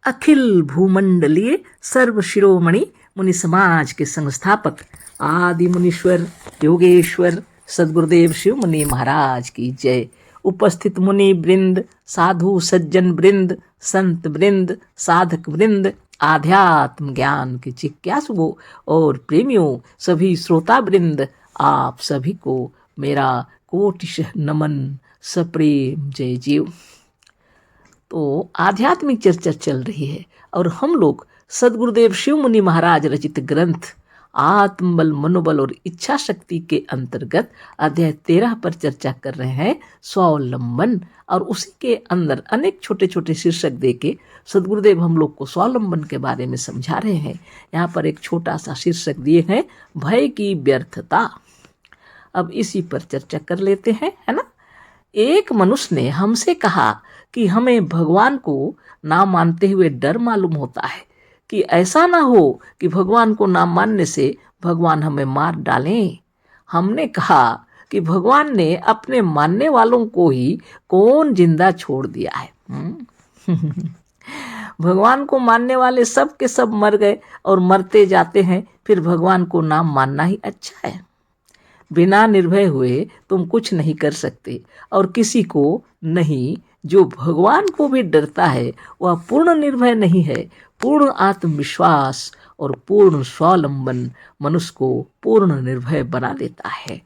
अखिल भूमंडलीय सर्व शिरोमणि मुनि समाज के संस्थापक आदि मुनीश्वर योगेश्वर सदगुरुदेव शिव मुनि महाराज की जय। उपस्थित मुनि वृंद, साधु सज्जन वृंद, संत वृंद, साधक वृंद, आध्यात्म ज्ञान के जिज्ञासुओं और प्रेमियों, सभी श्रोता वृंद, आप सभी को मेरा कोटिशः नमन, सप्रेम जय जीव। तो आध्यात्मिक चर्चा चल रही है और हम लोग सदगुरुदेव शिव मुनि महाराज रचित ग्रंथ आत्मबल, मनोबल और इच्छा शक्ति के अंतर्गत अध्याय 13 पर चर्चा कर रहे हैं, स्वावलंबन। और उसी के अंदर अनेक छोटे छोटे शीर्षक देके सदगुरुदेव हम लोग को स्वावलंबन के बारे में समझा रहे हैं। यहाँ पर एक छोटा सा शीर्षक दिए हैं, भय की व्यर्थता। अब इसी पर चर्चा कर लेते हैं, है ना। एक मनुष्य ने हमसे कहा कि हमें भगवान को ना मानते हुए डर मालूम होता है कि ऐसा ना हो कि भगवान को ना मानने से भगवान हमें मार डालें। हमने कहा कि भगवान ने अपने मानने वालों को ही कौन जिंदा छोड़ दिया है। भगवान को मानने वाले सब के सब मर गए और मरते जाते हैं, फिर भगवान को ना मानना ही अच्छा है। बिना निर्भय हुए तुम कुछ नहीं कर सकते और किसी को नहीं। जो भगवान को भी डरता है वह पूर्ण निर्भय नहीं है। पूर्ण आत्मविश्वास और पूर्ण स्वावलंबन मनुष्य को पूर्ण निर्भय बना देता है।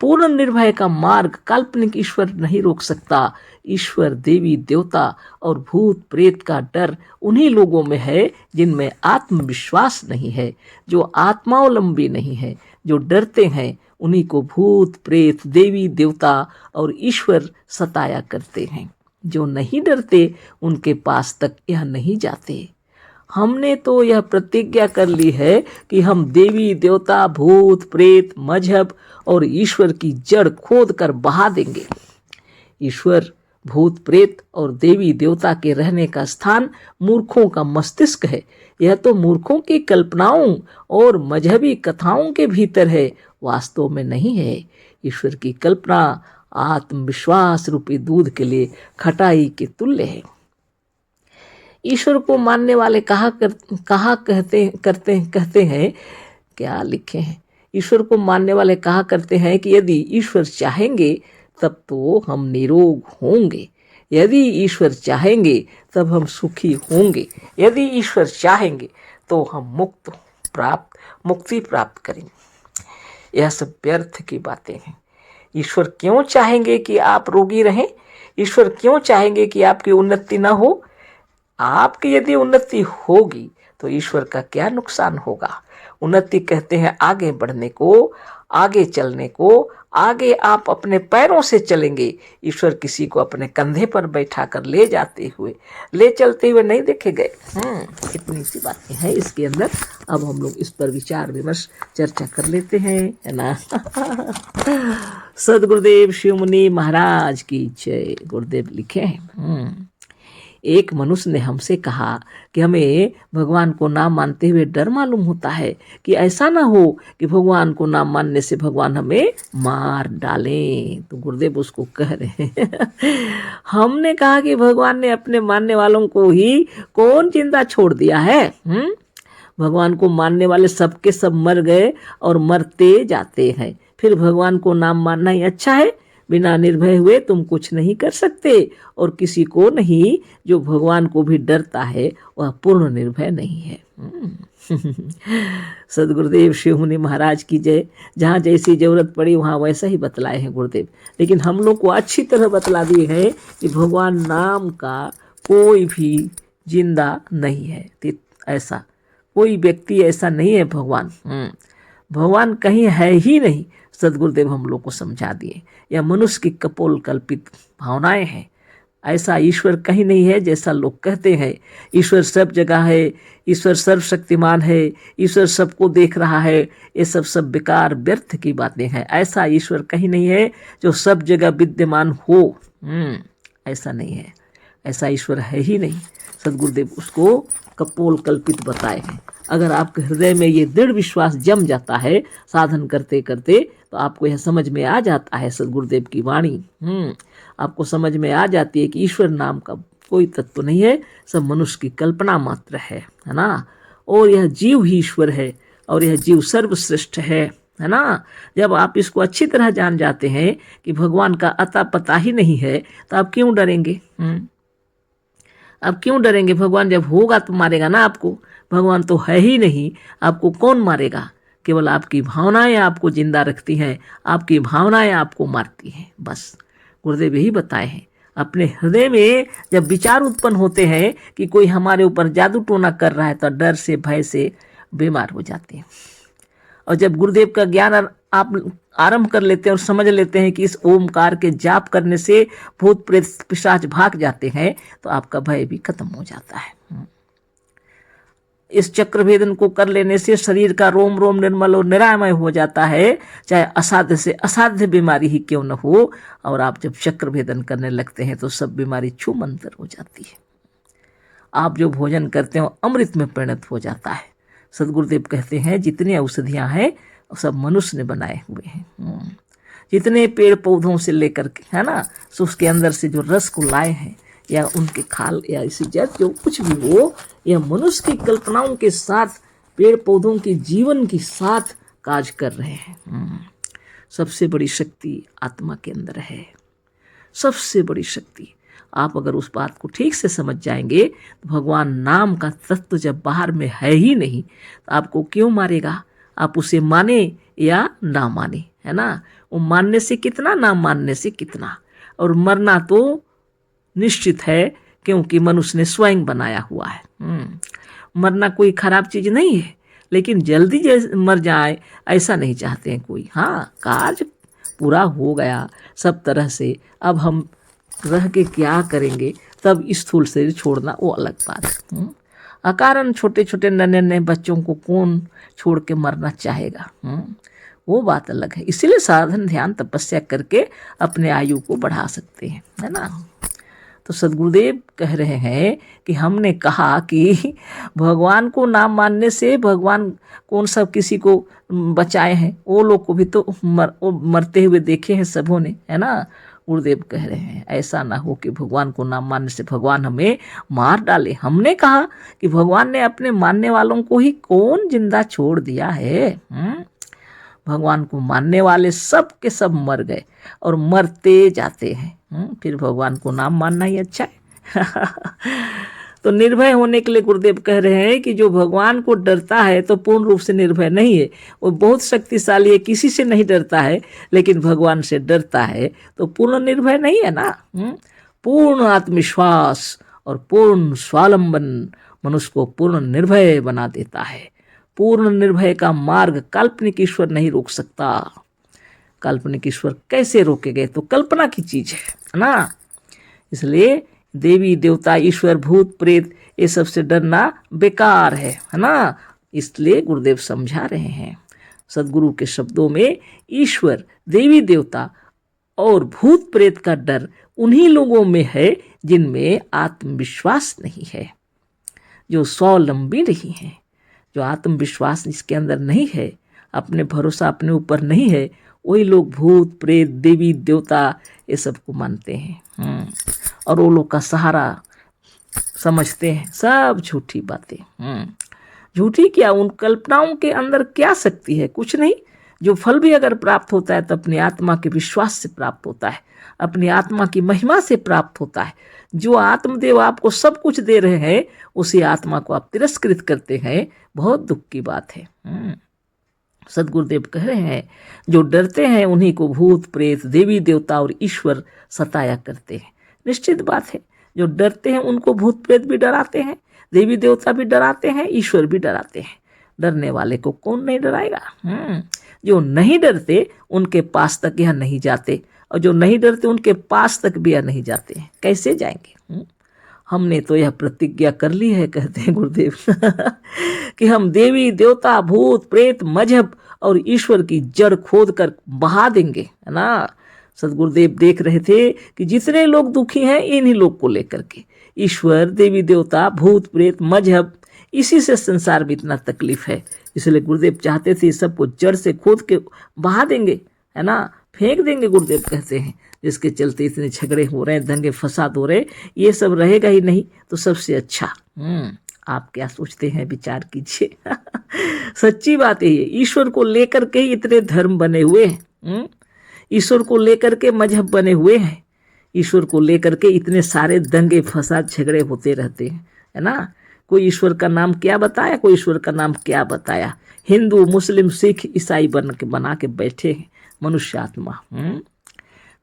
पूर्ण निर्भय का मार्ग काल्पनिक ईश्वर नहीं रोक सकता। ईश्वर, देवी देवता और भूत प्रेत का डर उन्हीं लोगों में है जिनमें आत्मविश्वास नहीं है, जो आत्मावलंबी नहीं है। जो डरते हैं उन्हीं को भूत प्रेत, देवी देवता और ईश्वर सताया करते हैं। जो नहीं डरते उनके पास तक यह नहीं जाते। हमने तो यह प्रतिज्ञा कर ली है कि हम देवी देवता, भूत प्रेत, मजहब और ईश्वर की जड़ खोद कर बहा देंगे। ईश्वर, भूत प्रेत और देवी देवता के रहने का स्थान मूर्खों का मस्तिष्क है। यह तो मूर्खों की कल्पनाओं और मजहबी कथाओं के भीतर है, वास्तव में नहीं है। ईश्वर की कल्पना आत्मविश्वास रूपी दूध के लिए खटाई के तुल्य है। ईश्वर को मानने वाले कहते हैं, क्या लिखे हैं, ईश्वर को मानने वाले कहा करते हैं कि यदि ईश्वर चाहेंगे तब तो हम निरोग होंगे, यदि ईश्वर चाहेंगे तब हम सुखी होंगे, यदि ईश्वर चाहेंगे तो हम मुक्ति प्राप्त करेंगे। यह सब व्यर्थ की बातें हैं। ईश्वर क्यों चाहेंगे कि आप रोगी रहें? ईश्वर क्यों चाहेंगे कि आपकी उन्नति ना हो? आपकी यदि उन्नति होगी तो ईश्वर का क्या नुकसान होगा? उन्नति कहते हैं आगे बढ़ने को, आगे चलने को। आगे आप अपने पैरों से चलेंगे। ईश्वर किसी को अपने कंधे पर बैठा कर ले चलते हुए नहीं देखे गए। इतनी सी बातें हैं इसके अंदर। अब हम लोग इस पर विचार विमर्श चर्चा कर लेते हैं, है ना। सदगुरुदेव शिव मुनि महाराज की जय। गुरुदेव लिखे हैं, एक मनुष्य ने हमसे कहा कि हमें भगवान को ना मानते हुए डर मालूम होता है कि ऐसा ना हो कि भगवान को ना मानने से भगवान हमें मार डालें। तो गुरुदेव उसको कह रहे हैं हमने कहा कि भगवान ने अपने मानने वालों को ही कौन जिंदा छोड़ दिया है। भगवान को मानने वाले सबके सब मर गए और मरते जाते हैं, फिर भगवान को ना मानना ही अच्छा है। बिना निर्भय हुए तुम कुछ नहीं कर सकते और किसी को नहीं। जो भगवान को भी डरता है वह पूर्ण निर्भय नहीं है। सदगुरुदेव शिव मुनि महाराज की जय। जहाँ जैसी जरूरत पड़ी वहाँ वैसा ही बतलाए हैं गुरुदेव, लेकिन हम लोग को अच्छी तरह बतला दिए हैं कि भगवान नाम का कोई भी जिंदा नहीं है। ऐसा कोई व्यक्ति ऐसा नहीं है। भगवान कहीं है ही नहीं। सदगुरुदेव हम लोग को समझा दिए यह मनुष्य की कपोल कल्पित भावनाएं हैं। ऐसा ईश्वर कहीं नहीं है जैसा लोग कहते हैं। ईश्वर सब जगह है, ईश्वर सर्वशक्तिमान है, ईश्वर सबको देख रहा है। ये सब बेकार व्यर्थ की बातें हैं। ऐसा ईश्वर कहीं नहीं है जो सब जगह विद्यमान हो। ऐसा नहीं है, ऐसा ईश्वर है ही नहीं। सदगुरुदेव उसको कपोल कल्पित बताए हैं। अगर आपके हृदय में ये दृढ़ विश्वास जम जाता है साधन करते करते, तो आपको यह समझ में आ जाता है सदगुरुदेव की वाणी। आपको समझ में आ जाती है कि ईश्वर नाम का कोई तत्व नहीं है, सब मनुष्य की कल्पना मात्र है ना। और यह जीव ही ईश्वर है और यह जीव सर्वश्रेष्ठ है ना। जब आप इसको अच्छी तरह जान जाते हैं कि भगवान का अता पता ही नहीं है तो आप क्यों डरेंगे? आप क्यों डरेंगे? भगवान जब होगा तो मारेगा ना आपको। भगवान तो है ही नहीं, आपको कौन मारेगा? केवल आपकी भावनाएं आपको जिंदा रखती हैं, आपकी भावनाएं आपको मारती हैं। बस गुरुदेव यही बताए हैं। अपने हृदय में जब विचार उत्पन्न होते हैं कि कोई हमारे ऊपर जादू टोना कर रहा है तो डर से भय से बीमार हो जाते हैं। और जब गुरुदेव का ज्ञान आप आरंभ कर लेते हैं और समझ लेते हैं कि इस ओमकार के जाप करने से भूत प्रेत पिशाच भाग जाते हैं तो आपका भय भी खत्म हो जाता है। इस चक्र भेदन को कर लेने से शरीर का रोम रोम निर्मल और निरामय हो जाता है, चाहे असाध्य से असाध्य बीमारी ही क्यों न हो। और आप जब चक्र भेदन करने लगते हैं तो सब बीमारी छूमंतर हो जाती है। आप जो भोजन करते हो अमृत में परिणत हो जाता है। सदगुरुदेव कहते हैं जितनी औषधियां हैं सब मनुष्य ने बनाए हुए हैं। जितने पेड़ पौधों से लेकर के है ना, सो उसके अंदर से जो रस को लाए हैं या उनके खाल या इसी जैसे जो कुछ भी हो, यह मनुष्य की कल्पनाओं के साथ पेड़ पौधों के जीवन के साथ काज कर रहे हैं। सबसे बड़ी शक्ति आत्मा के अंदर है, सबसे बड़ी शक्ति। आप अगर उस बात को ठीक से समझ जाएंगे तो भगवान नाम का तत्व जब बाहर में है ही नहीं तो आपको क्यों मारेगा? आप उसे माने या ना माने, है ना। वो मानने से कितना, ना मानने से कितना। और मरना तो निश्चित है क्योंकि मनुष्य ने स्वयं बनाया हुआ है। मरना कोई खराब चीज नहीं है, लेकिन जल्दी मर जाए ऐसा नहीं चाहते हैं कोई। हाँ, कार्य पूरा हो गया सब तरह से, अब हम रह के क्या करेंगे, तब स्थूल शरीर छोड़ना वो अलग बात है। अकारण छोटे छोटे नन्हे बच्चों को कौन छोड़ के मरना चाहेगा? वो बात अलग है। इसीलिए साधन ध्यान तपस्या करके अपने आयु को बढ़ा सकते हैं, है ना। तो सदगुरुदेव कह रहे हैं कि हमने कहा कि भगवान को नाम मानने से भगवान कौन सब किसी को बचाए हैं, वो लोग को भी तो मरते हुए देखे हैं सबों ने, है ना। गुरुदेव कह रहे हैं ऐसा ना हो कि भगवान को नाम मानने से भगवान हमें मार डाले। हमने कहा कि भगवान ने अपने मानने वालों को ही कौन जिंदा छोड़ दिया है। भगवान को मानने वाले सब के सब मर गए और मरते जाते हैं। फिर भगवान को नाम मानना ही अच्छा है। तो निर्भय होने के लिए गुरुदेव कह रहे हैं कि जो भगवान को डरता है तो पूर्ण रूप से निर्भय नहीं है, वो बहुत शक्तिशाली है, किसी से नहीं डरता है, लेकिन भगवान से डरता है तो पूर्ण निर्भय नहीं है ना। पूर्ण आत्मविश्वास और पूर्ण स्वावलंबन मनुष्य को पूर्ण निर्भय बना देता है। पूर्ण निर्भय का मार्ग काल्पनिक ईश्वर नहीं रोक सकता। काल्पनिक ईश्वर कैसे रोकेंगे? तो कल्पना की चीज है ना। इसलिए देवी देवता ईश्वर भूत प्रेत ये सबसे डरना बेकार है ना। इसलिए गुरुदेव समझा रहे हैं सदगुरु के शब्दों में, ईश्वर देवी देवता और भूत प्रेत का डर उन्हीं लोगों में है जिनमें आत्मविश्वास नहीं है, जो स्वावलंबी नहीं है। जो आत्मविश्वास जिसके अंदर नहीं है, अपने भरोसा अपने ऊपर नहीं है, वही लोग भूत प्रेत देवी देवता ये सबको मानते हैं और वो लोग का सहारा समझते हैं। सब झूठी बातें। झूठी क्या, उन कल्पनाओं के अंदर क्या शक्ति है? कुछ नहीं। जो फल भी अगर प्राप्त होता है तो अपनी आत्मा के विश्वास से प्राप्त होता है, अपनी आत्मा की महिमा से प्राप्त होता है। जो आत्मदेव आपको सब कुछ दे रहे हैं उसी आत्मा को आप तिरस्कृत करते हैं, बहुत दुख की बात है। सदगुरुदेव कह रहे हैं जो डरते हैं उन्हीं को भूत प्रेत देवी देवता और ईश्वर सताया करते हैं। निश्चित बात है, जो डरते हैं उनको भूत प्रेत भी डराते हैं, देवी देवता भी डराते हैं, ईश्वर भी डराते हैं। डरने वाले को कौन नहीं डराएगा? जो नहीं डरते उनके पास तक यह नहीं जाते, और जो नहीं डरते उनके पास तक भी यह नहीं जाते हैं। कैसे जाएंगे? हमने तो यह प्रतिज्ञा कर ली है, कहते हैं गुरुदेव कि हम देवी देवता भूत प्रेत मजहब और ईश्वर की जड़ खोद कर बहा देंगे, है ना। सदगुरुदेव देख रहे थे कि जितने लोग दुखी हैं इन्हीं लोग को लेकर के, ईश्वर देवी देवता भूत प्रेत मजहब, इसी से संसार में इतना तकलीफ है। इसलिए गुरुदेव चाहते थे सबको जड़ से खोद के बहा देंगे, है ना। फेंक देंगे। गुरुदेव कहते हैं जिसके चलते इतने झगड़े हो रहे हैं, दंगे फसाद हो रहे हैं, ये सब रहेगा ही नहीं तो सबसे अच्छा। आप क्या सोचते हैं, विचार कीजिए। सच्ची बात है ये। ईश्वर को लेकर के इतने धर्म बने हुए हैं, ईश्वर को लेकर के मजहब बने हुए हैं, ईश्वर को लेकर के इतने सारे दंगे फसाद झगड़े होते रहते हैं, है ना। कोई ईश्वर का नाम क्या बताया, कोई ईश्वर का नाम क्या बताया। हिंदू मुस्लिम सिख ईसाई बना के बैठे हैं मनुष्य आत्मा।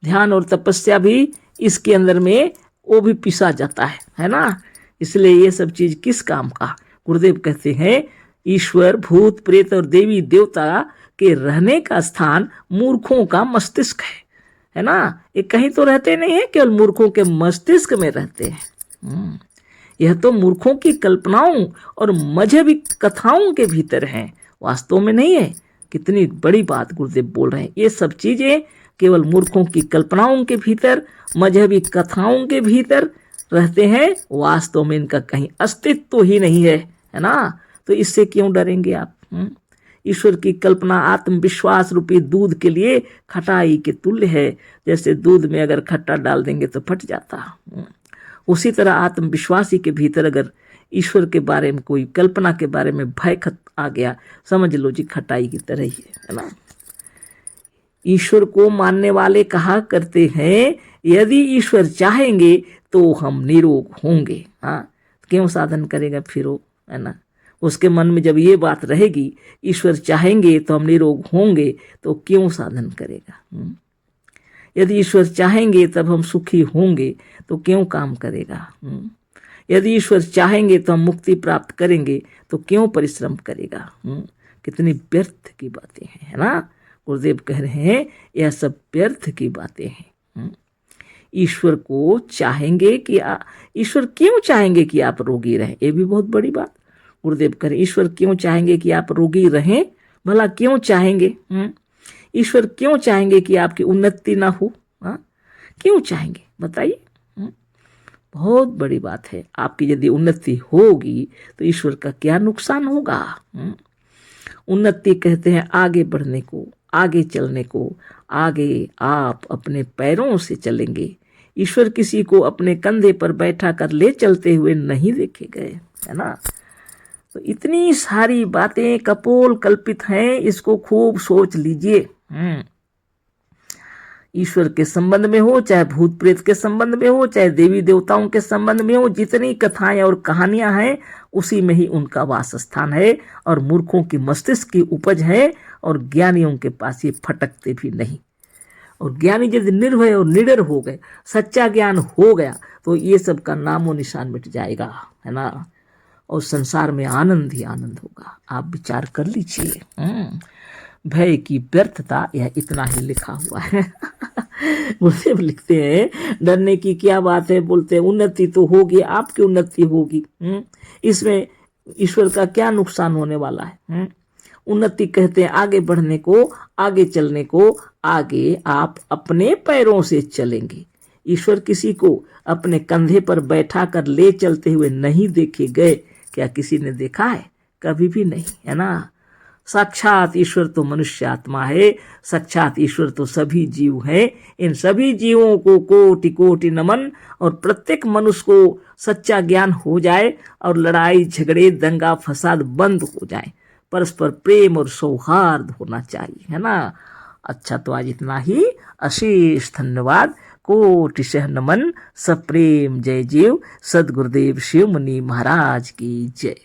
ध्यान और तपस्या भी इसके अंदर में वो भी पिसा जाता है ना। इसलिए ये सब चीज किस काम का। गुरुदेव कहते हैं ईश्वर भूत प्रेत और देवी देवता के रहने का स्थान मूर्खों का मस्तिष्क है ना। ये कहीं तो रहते नहीं है, केवल मूर्खों के मस्तिष्क में रहते हैं। यह तो मूर्खों की कल्पनाओं और मजहबी कथाओं के भीतर हैं, वास्तव में नहीं है। कितनी बड़ी बात गुरुदेव बोल रहे हैं। ये सब चीजें केवल मूर्खों की कल्पनाओं के भीतर, मजहबी कथाओं के भीतर रहते हैं, वास्तव में इनका कहीं अस्तित्व ही नहीं है ना। तो इससे क्यों डरेंगे आप। ईश्वर की कल्पना आत्मविश्वास रूपी दूध के लिए खटाई के तुल्य है। जैसे दूध में अगर खट्टा डाल देंगे तो फट जाता, उसी तरह आत्मविश्वासी के भीतर अगर ईश्वर के बारे में कोई कल्पना के बारे में भय आ गया, समझ लो जी खटाई की तरह ही है ना। ईश्वर को मानने वाले कहा करते हैं यदि ईश्वर चाहेंगे तो हम निरोग होंगे। हाँ, क्यों साधन करेगा फिर वो, है ना। उसके मन में जब ये बात रहेगी ईश्वर चाहेंगे तो हम निरोग होंगे, तो क्यों साधन करेगा। यदि ईश्वर चाहेंगे तब हम सुखी होंगे तो क्यों काम करेगा। यदि ईश्वर चाहेंगे तो हम मुक्ति प्राप्त करेंगे तो क्यों परिश्रम करेगा। कितनी व्यर्थ की बातें हैं, है ना। गुरुदेव कह रहे हैं यह सब व्यर्थ की बातें हैं। ईश्वर को चाहेंगे कि ईश्वर क्यों चाहेंगे कि आप रोगी रहें, ये भी बहुत बड़ी बात। गुरुदेव कह रहे ईश्वर क्यों चाहेंगे कि आप रोगी रहें, भला क्यों चाहेंगे। ईश्वर क्यों चाहेंगे कि आपकी उन्नति ना हो। क्यों चाहेंगे बताइए। बहुत बड़ी बात है। आपकी यदि उन्नति होगी तो ईश्वर का क्या नुकसान होगा। उन्नति कहते हैं आगे बढ़ने को, आगे चलने को। आगे आप अपने पैरों से चलेंगे। ईश्वर किसी को अपने कंधे पर बैठा कर ले चलते हुए नहीं देखे गए, है ना। तो इतनी सारी बातें कपोल कल्पित हैं, इसको खूब सोच लीजिए। ईश्वर के संबंध में हो, चाहे भूत प्रेत के संबंध में हो, चाहे देवी देवताओं के संबंध में हो, जितनी कथाएं और कहानियां हैं उसी में ही उनका वास स्थान है। और मूर्खों की मस्तिष्क की उपज है, और ज्ञानियों के पास ये फटकते भी नहीं। और ज्ञानी यदि निर्भय और निडर हो गए, सच्चा ज्ञान हो गया, तो ये सब का नामो निशान मिट जाएगा, है ना। और संसार में आनंद ही आनंद होगा। आप विचार कर लीजिए। भय की व्यर्थता, यह इतना ही लिखा हुआ है। गुरुदेव लिखते हैं डरने की क्या बात है। बोलते हैं उन्नति तो होगी, आपकी उन्नति होगी, इसमें ईश्वर का क्या नुकसान होने वाला है। उन्नति कहते हैं आगे बढ़ने को, आगे चलने को। आगे आप अपने पैरों से चलेंगे। ईश्वर किसी को अपने कंधे पर बैठा कर ले चलते हुए नहीं देखे गए। क्या किसी ने देखा है? कभी भी नहीं, है ना। साक्षात ईश्वर तो मनुष्य आत्मा है, साक्षात ईश्वर तो सभी जीव हैं। इन सभी जीवों को कोटि कोटि नमन। और प्रत्येक मनुष्य को सच्चा ज्ञान हो जाए और लड़ाई झगड़े दंगा फसाद बंद हो जाए। परस्पर प्रेम और सौहार्द होना चाहिए, है ना। अच्छा, तो आज इतना ही। अशेष धन्यवाद। कोटिशः नमन। सप्रेम जय जीव। सद्गुरुदेव शिव मुनि महाराज की जय।